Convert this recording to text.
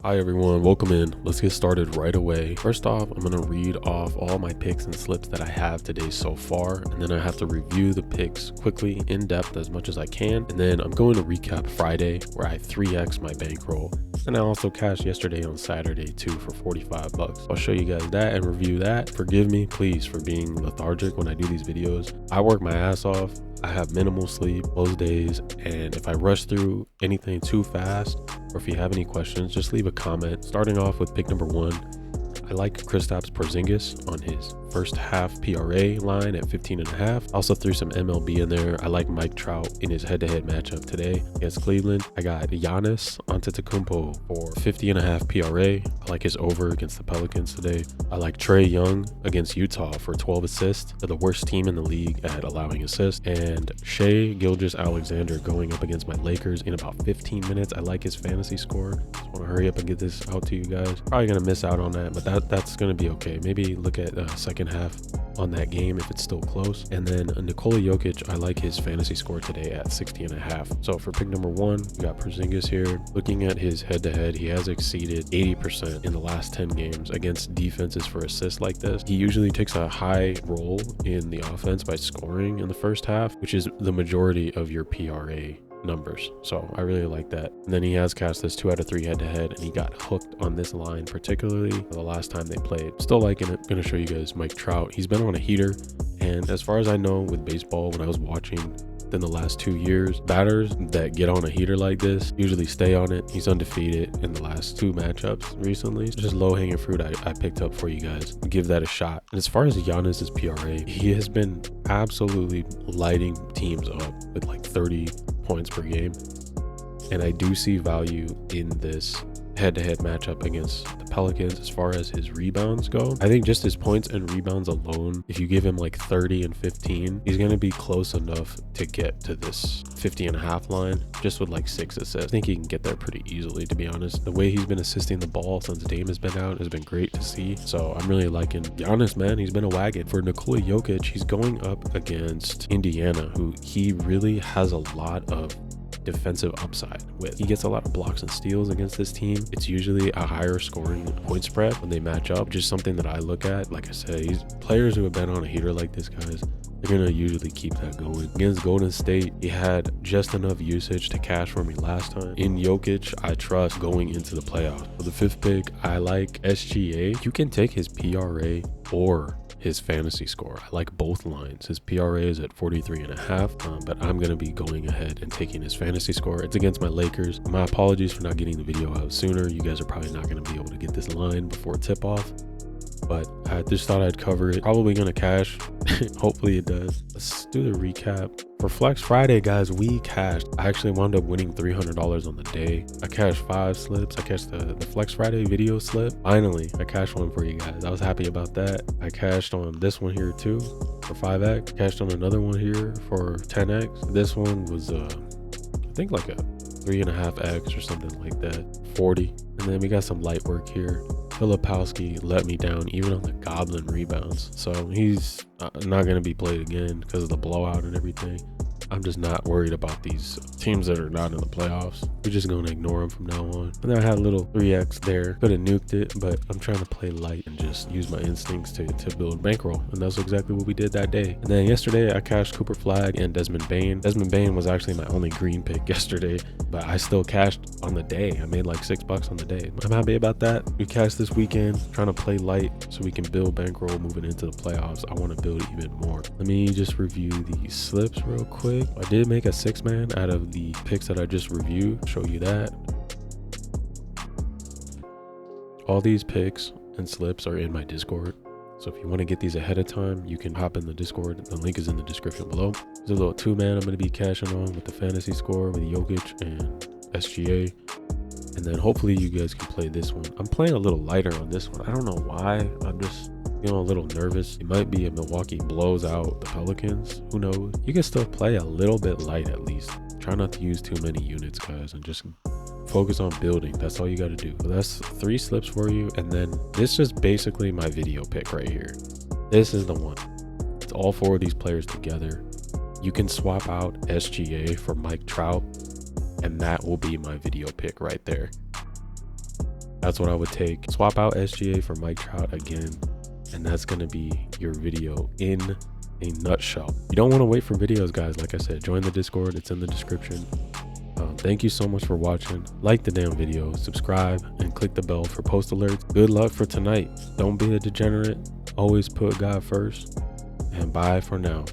Hi everyone, welcome in. Let's get started right away. First off, I'm going to read off all my picks and slips that I have today so far, and then I have to review the picks quickly, in depth as much as I can, and then I'm going to recap Friday where I 3x my bankroll, and I also cashed yesterday on Saturday too for 45 bucks. I'll show you guys that and review that. Forgive me please for being lethargic when I do these videos. I work my ass off. I have minimal sleep those days, and if I rush through anything too fast, or if you have any questions, just leave a comment. Starting off with pick number 1, I like Kristaps Porzingis on his first half PRA line at 15.5. Also threw some MLB in there. I like Mike Trout in his head-to-head matchup today against Cleveland. I got Giannis Antetokounmpo for 50.5 PRA. I like his over against the Pelicans today. I like Trae Young against Utah for 12 assists. They're the worst team in the league at allowing assists. And Shai Gilgeous-Alexander going up against my Lakers in about 15 minutes. I like his fantasy score. Just want to hurry up and get this out to you guys. Probably going to miss out on that, but that's going to be okay. Maybe look at second half on that game if it's still close. And then Nikola Jokic, I like his fantasy score today at 60.5. So for pick number 1, we got Porzingis here. Looking at his head-to-head, he has exceeded 80% in the last 10 games against defenses for assists like this. He usually takes a high role in the offense by scoring in the first half, which is the majority of your PRA numbers. So I really like that. And then he has cast this 2 out of 3 head-to-head, and he got hooked on this line, particularly the last time they played. Still liking it. Gonna show you guys Mike Trout. He's been on a heater, and as far as I know with baseball, when I was watching in the last 2 years, batters that get on a heater like this usually stay on it. He's undefeated in the last 2 matchups recently. It's just low-hanging fruit I picked up for you guys. Give that a shot. And as far as Giannis's PRA, he has been absolutely lighting teams up with like 30 points per game, and I do see value in this head-to-head matchup against the Pelicans. As far as his rebounds go, I think just his points and rebounds alone, if you give him like 30 and 15, he's going to be close enough to get to this 50.5 line just with like 6 assists. I think he can get there pretty easily, to be honest. The way he's been assisting the ball since Dame has been out has been great to see, so I'm really liking Giannis, man. He's been a wagon. For Nikola Jokic, he's going up against Indiana, who he really has a lot of defensive upside with. He gets a lot of blocks and steals against this team. It's usually a higher scoring point spread when they match up, just something that I look at. Like I said, he's players who have been on a heater like this, guys, they're gonna usually keep that going. Against Golden State, he had just enough usage to cash for me last time. In Jokic, I trust going into the playoffs. For the 5th pick, I like SGA. You can take his PRA or his fantasy score. I like both lines. His PRA is at 43.5, but I'm going to be going ahead and taking his fantasy score. It's against my Lakers. My apologies for not getting the video out sooner. You guys are probably not going to be able to get this line before tip off, but I just thought I'd cover it. Probably going to cash. Hopefully it does. Let's do the recap. For Flex Friday, guys, we cashed. I actually wound up winning $300 on the day. I cashed 5 slips. I cashed the Flex Friday video slip. Finally, I cashed one for you guys. I was happy about that. I cashed on this one here too for 5x. Cashed on another one here for 10x. This one was I think like a 3.5x or something like that, 40. And then we got some light work here. Filipowski let me down even on the goblin rebounds, so he's not going to be played again because of the blowout and everything. I'm just not worried about these teams that are not in the playoffs. We're just going to ignore them from now on. And then I had a little 3x there. Could have nuked it, but I'm trying to play light and just use my instincts to build bankroll. And that's exactly what we did that day. And then yesterday, I cashed Cooper Flag and Desmond Bane. Desmond Bane was actually my only green pick yesterday, but I still cashed on the day. I made like $6 on the day. I'm happy about that. We cashed this weekend, trying to play light so we can build bankroll moving into the playoffs. I want to build even more. Let me just review the slips real quick. I did make a 6-man out of the picks that I just reviewed. Show you that. All these picks and slips are in my Discord, so if you want to get these ahead of time, you can hop in the Discord. The link is in the description below. There's a little 2-man I'm going to be cashing on with the fantasy score with Jokic and SGA, and then hopefully you guys can play this one. I'm playing a little lighter on this one. I don't know why. I'm just a little nervous. It might be if Milwaukee blows out the Pelicans. Who knows? You can still play a little bit light at least. Try not to use too many units, guys, and just focus on building. That's all you got to do. So that's 3 slips for you, and then this is basically my video pick right here. This is the one. It's all 4 of these players together. You can swap out SGA for Mike Trout, and that will be my video pick right there. That's what I would take. Swap out SGA for Mike Trout again, and that's going to be your video in a nutshell. You don't want to wait for videos, guys. Like I said, join the Discord. It's in the description. Thank you so much for watching. Like the damn video, subscribe, and click the bell for post alerts. Good luck for tonight. Don't be a degenerate. Always put God first. And bye for now.